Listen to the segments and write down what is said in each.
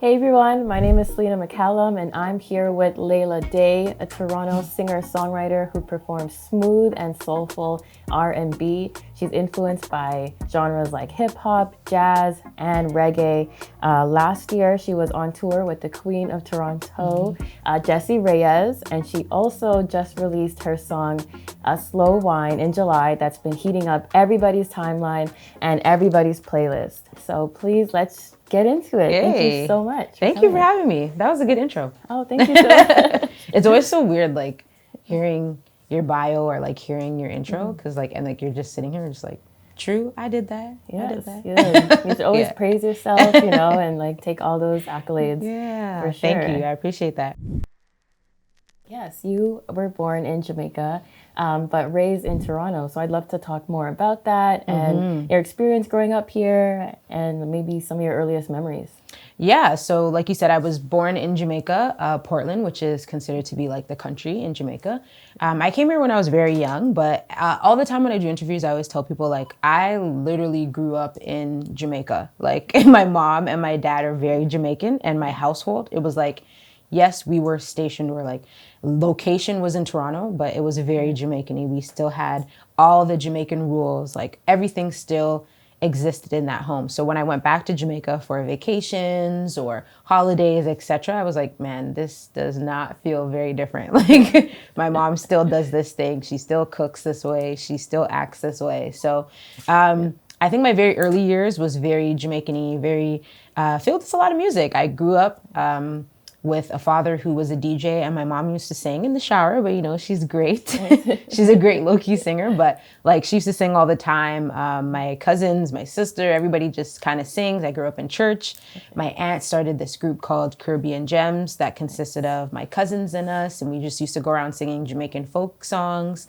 Hey everyone, my name is Selena McCallum and I'm here with Leila Dey, a Toronto singer-songwriter who performs smooth and soulful R&B. She's influenced by genres like hip-hop, jazz, and reggae. Last year, she was on tour with the Queen of Toronto, Jessie Reyez, and she also just released her song, Slow Wine, in July that's been heating up everybody's timeline and everybody's playlist. So please, let's get into it. Yay. Thank you so much. Thank you for having me. That was a good intro. Oh, thank you so much. It's always so weird, like hearing your bio or like hearing your intro, because and you're just sitting here and just like, true, I did that. Yes, I did that. yes. You should always praise yourself, and like take all those accolades. Yeah, for sure. Thank you. I appreciate that. Yes, you were born in Jamaica, but raised in Toronto. So I'd love to talk more about that and your experience growing up here and maybe some of your earliest memories. Yeah, so like you said, I was born in Jamaica, Portland, which is considered to be like the country in Jamaica. I came here when I was very young, but all the time when I do interviews, I always tell people like I literally grew up in Jamaica. Like my mom and my dad are very Jamaican, and my household, it was like, yes, we were stationed or like location was in Toronto, but it was very Jamaican-y. We still had all the Jamaican rules, like everything still existed in that home. So when I went back to Jamaica for vacations or holidays, etc., I was like, man, this does not feel very different. Like my mom still does this thing. She still cooks this way. She still acts this way. So I think my very early years was very Jamaican-y, very filled with a lot of music. I grew up with a father who was a DJ, and my mom used to sing in the shower, but she's great. She's a great low-key singer, but like she used to sing all the time. My cousins, my sister, everybody just kind of sings. I grew up in church. My aunt started this group called Caribbean Gems that consisted of my cousins and us, and we just used to go around singing Jamaican folk songs.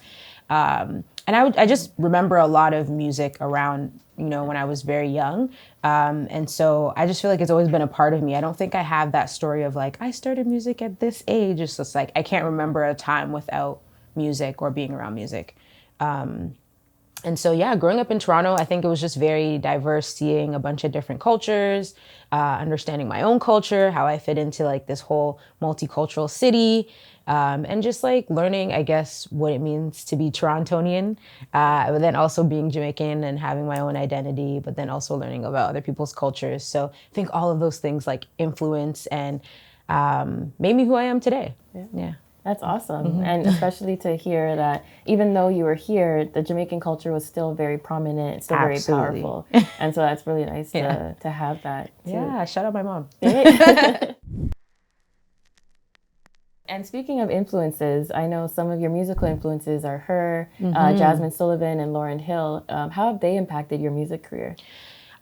And I just remember a lot of music around, when I was very young. And so I just feel like it's always been a part of me. I don't think I have that story of like, I started music at this age. It's just like, I can't remember a time without music or being around music. And so, yeah, growing up in Toronto, I think it was just very diverse, seeing a bunch of different cultures, understanding my own culture, how I fit into like this whole multicultural city, and just like learning, I guess, what it means to be Torontonian, but then also being Jamaican and having my own identity, but then also learning about other people's cultures. So I think all of those things like influence and made me who I am today. Yeah. That's awesome. And especially to hear that even though you were here, the Jamaican culture was still very prominent, still very powerful. And so that's really nice to have that too. Yeah, shout out my mom. And speaking of influences, I know some of your musical influences are her, Jazmine Sullivan and Lauryn Hill. How have they impacted your music career?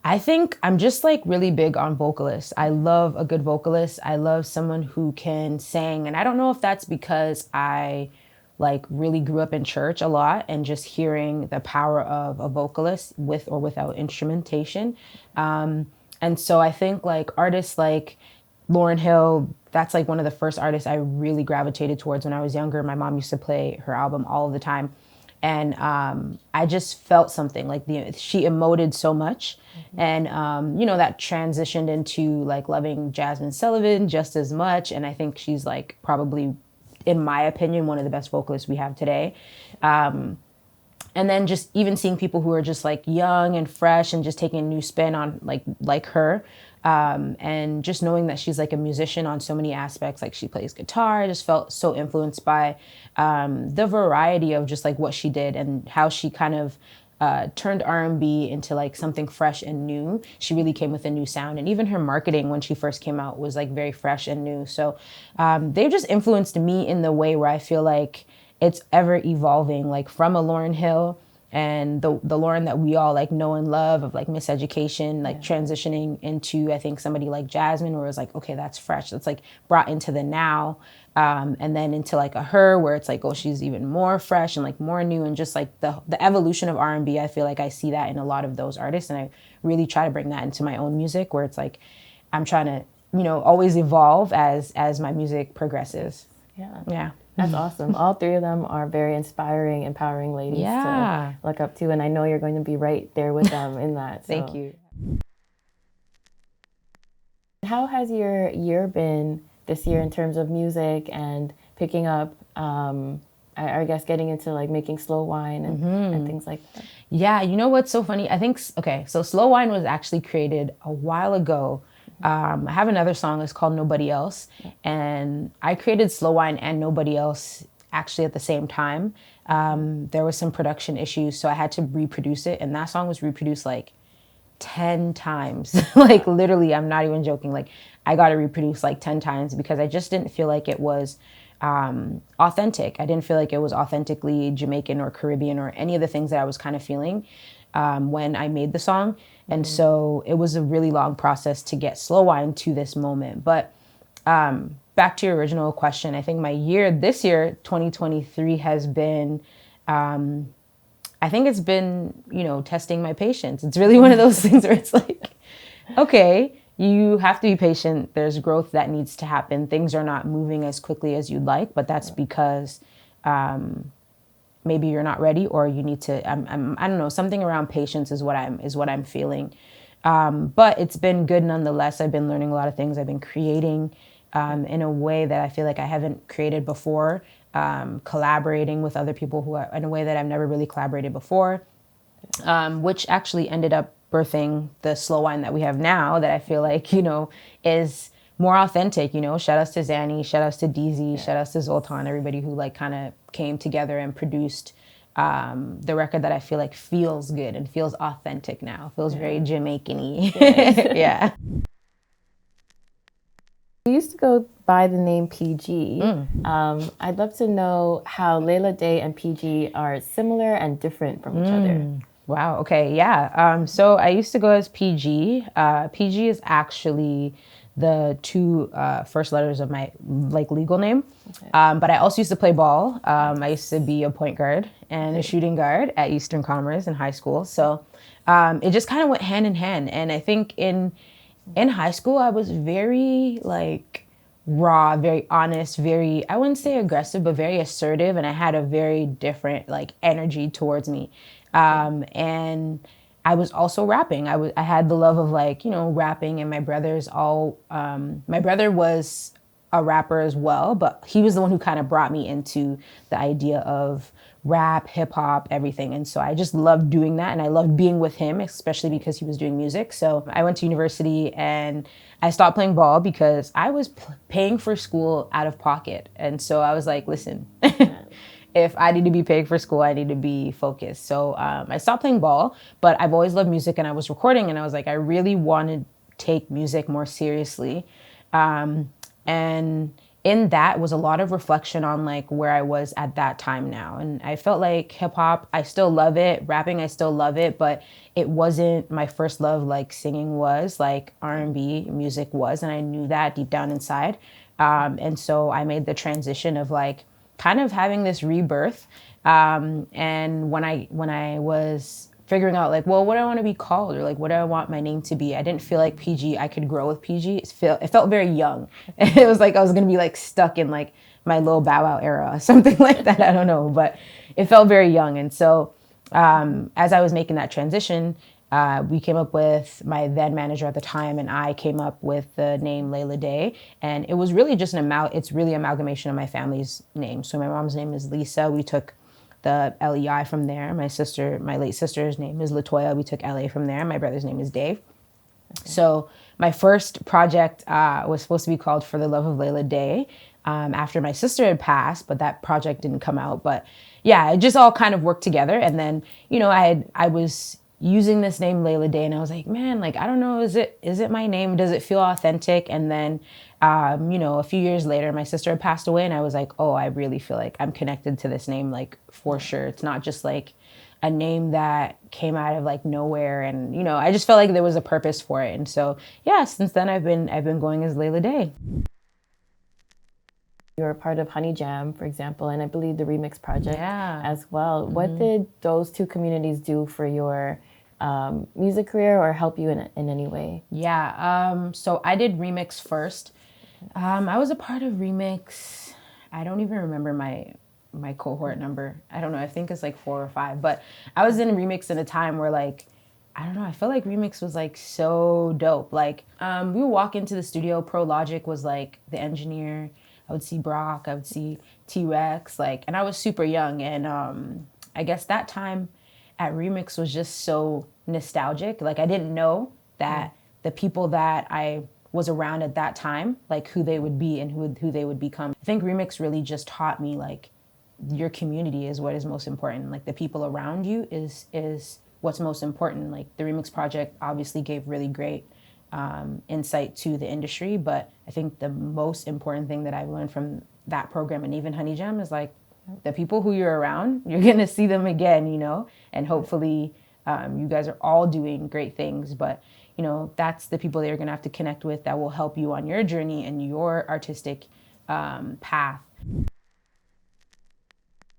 I think I'm just like really big on vocalists. I love a good vocalist. I love someone who can sing. And I don't know if that's because I like really grew up in church a lot and just hearing the power of a vocalist with or without instrumentation. And so I think like artists like Lauryn Hill, that's like one of the first artists I really gravitated towards when I was younger. My mom used to play her album all of the time. And I just felt something like she emoted so much. And, that transitioned into like loving Jazmine Sullivan just as much. And I think she's like probably, in my opinion, one of the best vocalists we have today. And then just even seeing people who are just like young and fresh and just taking a new spin on like her. And just knowing that she's like a musician on so many aspects, like she plays guitar, I just felt so influenced by the variety of just like what she did and how she kind of turned R&B into like something fresh and new. She really came with a new sound, and even her marketing when she first came out was like very fresh and new. So they've just influenced me in the way where I feel like it's ever evolving, like from a Lauryn Hill and the Lauryn that we all like know and love of like Miseducation, like transitioning into I think somebody like Jazmine, where it was like, okay, that's fresh. That's like brought into the now. And then into like a Her, where it's like, oh, she's even more fresh and like more new, and just like the evolution of R&B. I feel like I see that in a lot of those artists, and I really try to bring that into my own music, where it's like I'm trying to always evolve as my music progresses. Yeah. That's awesome. All three of them are very inspiring, empowering ladies to look up to, and I know you're going to be right there with them in that. Thank you. how has your year been this year in terms of music and picking up, I guess getting into like making slow wine and things like that? Yeah, you know what's so funny? I think, okay, so Slow Wine was actually created a while ago. I have another song, it's called Nobody Else. And I created Slow Wine and Nobody Else actually at the same time. There was some production issues, so I had to reproduce it. And that song was reproduced like 10 times. Like literally, I'm not even joking. Like I got to reproduce like 10 times because I just didn't feel like it was authentic. I didn't feel like it was authentically Jamaican or Caribbean or any of the things that I was kind of feeling when I made the song. And so it was a really long process to get Slow Wine to this moment. But back to your original question, I think my year, this year, 2023 has been, I think it's been, you know, testing my patience. It's really one of those things where it's like, okay, you have to be patient. There's growth that needs to happen. Things are not moving as quickly as you'd like, but that's because maybe you're not ready, or you need to. I don't know. Something around patience is what I'm feeling. But it's been good nonetheless. I've been learning a lot of things. I've been creating in a way that I feel like I haven't created before. Collaborating with other people who are in a way that I've never really collaborated before, which actually ended up birthing the Slow Wine that we have now that I feel like, you know, is more authentic, you know. Shout outs to Zanny, shout outs to DZ, shout outs to Zoltan, everybody who like kind of came together and produced the record that I feel like feels good and feels authentic now. Feels very Jamaican-y. Yeah. You used to go by the name PG. I'd love to know how Leila Dey and PG are similar and different from each other. Wow. Okay. Yeah. So I used to go as PG. PG is actually the two first letters of my like legal name. But I also used to play ball. I used to be a point guard and a shooting guard at Eastern Commerce in high school. So it just kind of went hand in hand. And I think in high school, I was very like raw, very honest, very, I wouldn't say aggressive, but very assertive. And I had a very different like energy towards me. And I was also rapping. I had the love of like, you know, rapping, and my brothers all, my brother was a rapper as well, but he was the one who kind of brought me into the idea of rap, hip hop, everything. And so I just loved doing that. And I loved being with him, especially because he was doing music. So I went to university and I stopped playing ball because I was paying for school out of pocket. And so I was like, listen, if I need to be paying for school, I need to be focused. So I stopped playing ball, but I've always loved music, and I was recording, and I was like, I really want to take music more seriously. And in that was a lot of reflection on like where I was at that time now. And I felt like hip hop, I still love it. Rapping, I still love it, but it wasn't my first love like singing was, like R&B music was. And I knew that deep down inside. And so I made the transition of like kind of having this rebirth. And when I was figuring out like, well, what do I want to be called, or like, what do I want my name to be? I didn't feel like PG, I could grow with PG. It felt very young. It was like I was going to be like stuck in like my Lil Bow Wow era or something like that. I don't know, but it felt very young. And so as I was making that transition, we came up with, my then manager at the time and I came up with the name Leila Dey. And it was really just it's really amalgamation of my family's name. So my mom's name is Lisa. We took the LEI from there. My late sister's name is Latoya. We took LA from there. My brother's name is Dave. Okay. So my first project was supposed to be called For the Love of Leila Dey after my sister had passed, but that project didn't come out. But yeah, it just all kind of worked together. And then, you know, I was using this name Leila Dey, and I was like, man, like, I don't know, is it my name? Does it feel authentic? And then, you know, a few years later, my sister had passed away, and I was like, oh, I really feel like I'm connected to this name, like, for sure. It's not just like a name that came out of like nowhere. And, you know, I just felt like there was a purpose for it. And so, yeah, since then I've been going as Leila Dey. You're a part of Honey Jam, for example, and I believe the Remix Project as well. Mm-hmm. What did those two communities do for your music career, or help you in any way? Yeah, so I did Remix first. I was a part of Remix. I don't even remember my cohort number. I don't know. I think it's like 4 or 5. But I was in Remix in a time where like I don't know, I feel like Remix was like so dope. Like we would walk into the studio, Pro Logic was like the engineer. I would see Brock, I would see T-Rex, like, and I was super young. And I guess that time at Remix was just so nostalgic. Like I didn't know that the people that I was around at that time, like who they would be and who they would become. I think Remix really just taught me like your community is what is most important. Like the people around you is what's most important. Like the Remix project obviously gave really great insight to the industry, but I think the most important thing that I've learned from that program and even Honey Jam is like the people who you're around, you're gonna see them again, you know, and hopefully you guys are all doing great things, but you know, that's the people that you're gonna have to connect with that will help you on your journey and your artistic path.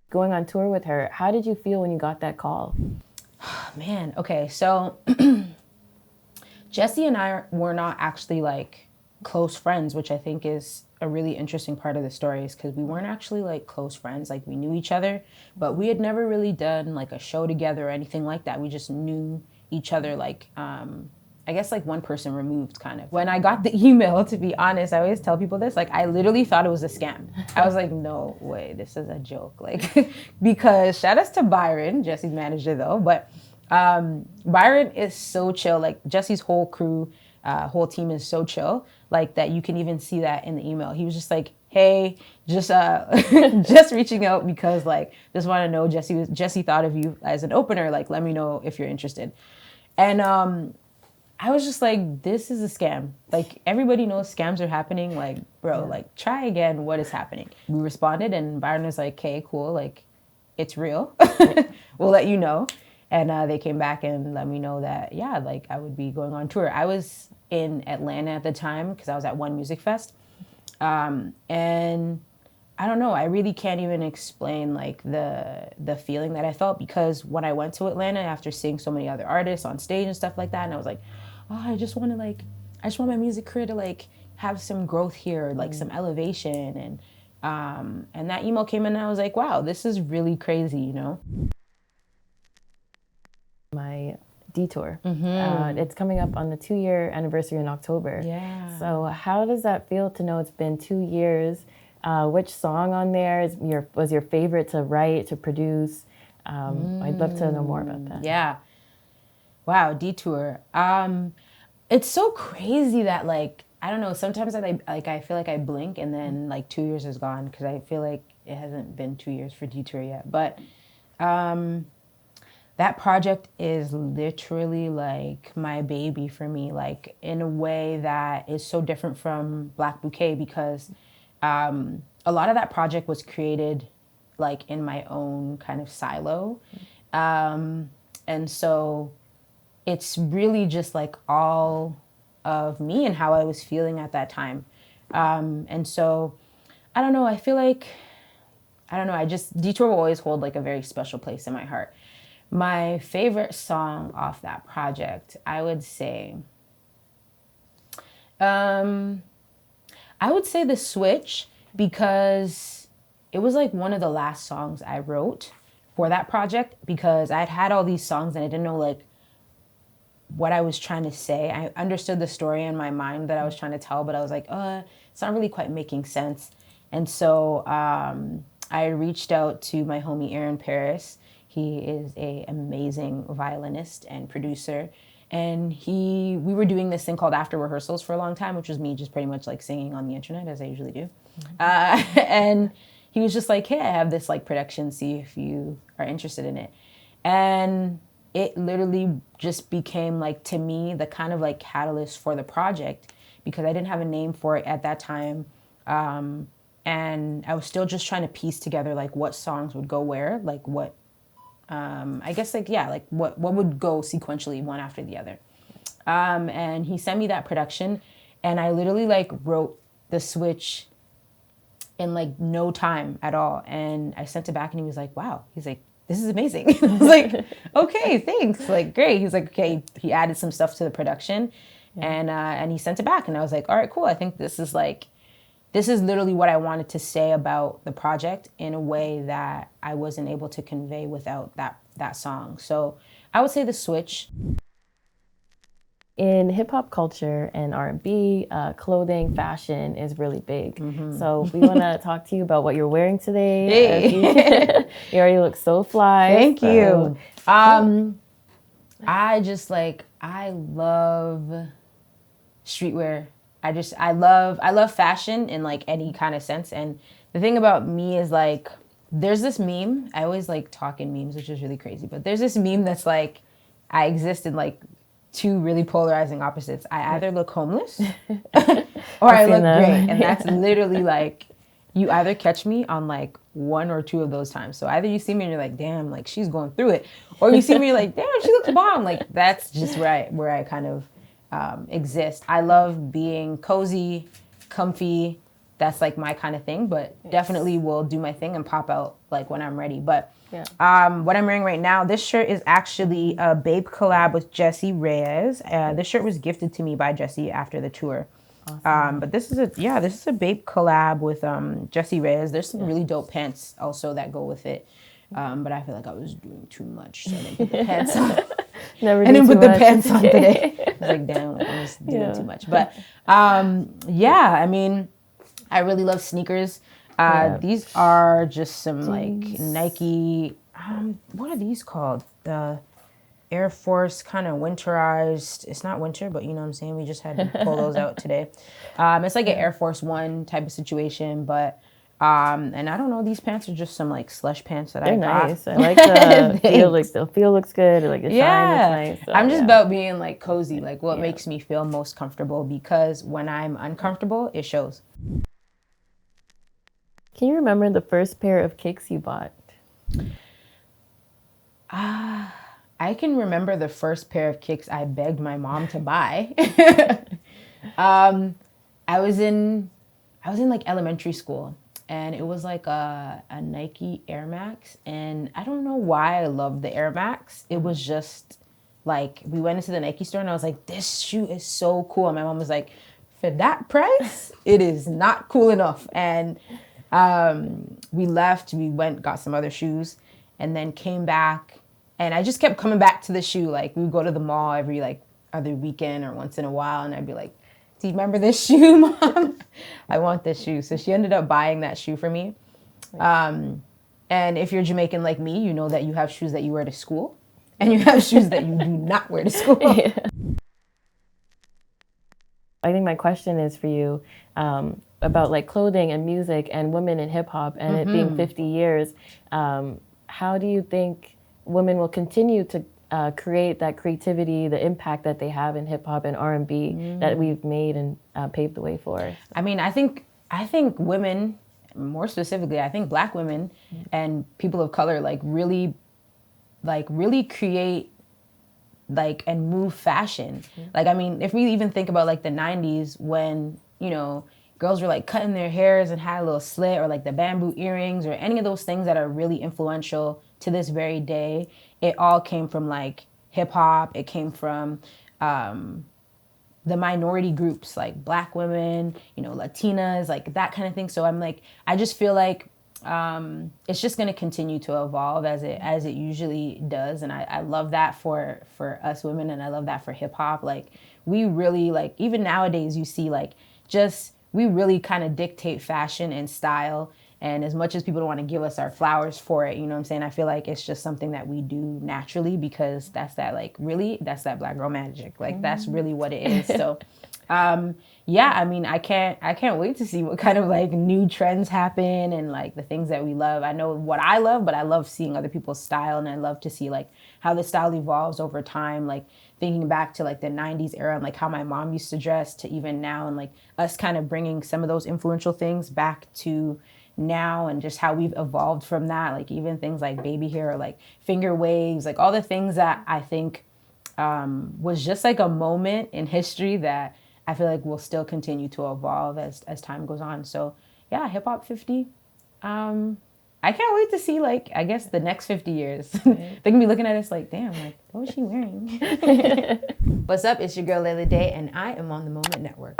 Going on tour with her, how did you feel when you got that call? Man, okay, so Jessie and I were not actually like close friends, which I think is a really interesting part of the story, is because we weren't actually like close friends. Like we knew each other, but we had never really done like a show together or anything like that. We just knew each other like I guess like one person removed kind of. When I got the email, to be honest, I always tell people this, like I literally thought it was a scam. I was like, no way, this is a joke. Like, because shout outs to Byron, Jessie's manager though, but Byron is so chill. Like Jessie's whole crew, whole team is so chill, like that you can even see that in the email. He was just like, hey, just just reaching out because like just want to know Jessie thought of you as an opener, like let me know if you're interested. And I was just like, this is a scam. Like everybody knows scams are happening. Like, bro, like try again. What is happening? We responded and Byron was like, okay, cool. Like it's real. We'll let you know. And they came back and let me know that, yeah, like I would be going on tour. I was in Atlanta at the time because I was at One Music Fest. And I don't know, I really can't even explain like the feeling that I felt, because when I went to Atlanta after seeing so many other artists on stage and stuff like that, and I was like, oh, I just want my music career to like have some growth here, like some elevation. And that email came in and I was like, wow, this is really crazy, you know? My detour. It's coming up on the 2-year anniversary in October. Yeah. So how does that feel to know it's been 2 years? Which song on there was your favorite to write, to produce? I'd love to know more about that. Yeah. Wow, detour. It's so crazy that like, I don't know, sometimes I feel like I blink and then like 2 years is gone, because I feel like it hasn't been 2 years for detour yet. But that project is literally like my baby for me, like in a way that is so different from Black Bouquet, because a lot of that project was created like in my own kind of silo. And so it's really just like all of me and how I was feeling at that time. And so I don't know, I feel like, Detour will always hold like a very special place in my heart. My favorite song off that project, I would say The Switch, because it was like one of the last songs I wrote for that project, because I'd had all these songs and I didn't know like what I was trying to say. I understood the story in my mind that I was trying to tell, but I was like, it's not really quite making sense. And so I reached out to my homie Aaron Paris. He is an amazing violinist and producer. And we were doing this thing called after rehearsals for a long time, which was me just pretty much like singing on the internet as I usually do. And he was just like, hey, I have this like production, see if you are interested in it. And it literally just became like, to me, the kind of like catalyst for the project, because I didn't have a name for it at that time. And I was still just trying to piece together like what songs would go where, like what, I guess like, yeah, like what would go sequentially one after the other. And he sent me that production and I literally like wrote The Switch in like no time at all. And I sent it back and he was like, wow, he's like, this is amazing. I was like, okay, thanks. Like, great. He's like, okay, he added some stuff to the production and he sent it back. And I was like, all right, cool. I think this is literally what I wanted to say about the project in a way that I wasn't able to convey without that song. So I would say The Switch. in hip hop culture and R&B, clothing, fashion is really big. So we want to talk to you about what you're wearing today. Hey. You already look so fly. Thank you. I love streetwear. I love fashion in like any kind of sense. And the thing about me is like, there's this meme. I always like talk in memes, which is really crazy. But there's this meme that's like, I exist in like two really polarizing opposites. I either look homeless or I look great. And that's literally like, you either catch me on like one or two of those times. So either you see me and you're like, damn, like she's going through it. Or you see me and you're like, damn, she looks bomb. Like that's just where I kind of exist. I love being cozy, comfy. That's like my kind of thing, but definitely will do my thing and pop out like when I'm ready. But what I'm wearing right now, this shirt is actually a Babe collab with Jessie Reyez. This shirt was gifted to me by Jessie after the tour. Awesome. But this is a Babe collab with Jessie Reyez. There's some really dope pants also that go with it. But I feel like I was doing too much, so I didn't put the pants on. Never I didn't put the pants on today. I was like, damn, I was doing too much. But I mean, I really love sneakers. These are just some like Nike, what are these called? The Air Force kind of winterized. It's not winter, but you know what I'm saying? We just had to pull those out today. It's like an Air Force One type of situation, but and I don't know, these pants are just some like slush pants that I got. Nice. I like the feel. Like the feel looks good. Like the shine looks nice. So, I'm just about being like cozy, like what makes me feel most comfortable, because when I'm uncomfortable, it shows. Can you remember the first pair of kicks you bought? I can remember the first pair of kicks I begged my mom to buy. I was in like elementary school, and it was like a Nike Air Max, and I don't know why I loved the Air Max. It was just like, we went into the Nike store and I was like, this shoe is so cool. And my mom was like, for that price, it is not cool enough. And we left, we went, got some other shoes, and then came back. And I just kept coming back to the shoe. Like, we would go to the mall every like other weekend or once in a while, and I'd be like, do you remember this shoe, Mom? I want this shoe. So she ended up buying that shoe for me. And if you're Jamaican like me, you know that you have shoes that you wear to school, and you have shoes that you do not wear to school. I think my question is for you about like clothing and music and women in hip hop, and it being 50 years. How do you think women will continue to create that creativity, the impact that they have in hip hop and R&B that we've made and paved the way for? I mean, I think women, more specifically, I think Black women and people of color really create like and move fashion. Like, I mean, if we even think about like the 90s, when, you know, girls were like cutting their hairs and had a little slit, or like the bamboo earrings, or any of those things that are really influential to this very day, it all came from like hip hop. It came from the minority groups, like Black women, you know, Latinas, like that kind of thing. So I'm like, I just feel like it's just going to continue to evolve as it usually does. And I love that for us women, and I love that for hip hop. Like, we really, like, even nowadays you see like we really kind of dictate fashion and style. And as much as people don't want to give us our flowers for it, you know what I'm saying? I feel like it's just something that we do naturally, because that's that Black girl magic. Like, that's really what it is. So, I mean, I can't wait to see what kind of like new trends happen and like the things that we love. I know what I love, but I love seeing other people's style, and I love to see like how the style evolves over time. Like, thinking back to like the 90s era and like how my mom used to dress to even now, and like us kind of bringing some of those influential things back to now, and just how we've evolved from that. Like, even things like baby hair, or like finger waves, like all the things that I think was just like a moment in history that I feel like will still continue to evolve as time goes on. So yeah, Hip Hop 50. I can't wait to see, like, I guess the next 50 years. They're gonna be looking at us like, damn, like, what was she wearing? What's up? It's your girl Leila Dey, and I am on the Moment Network.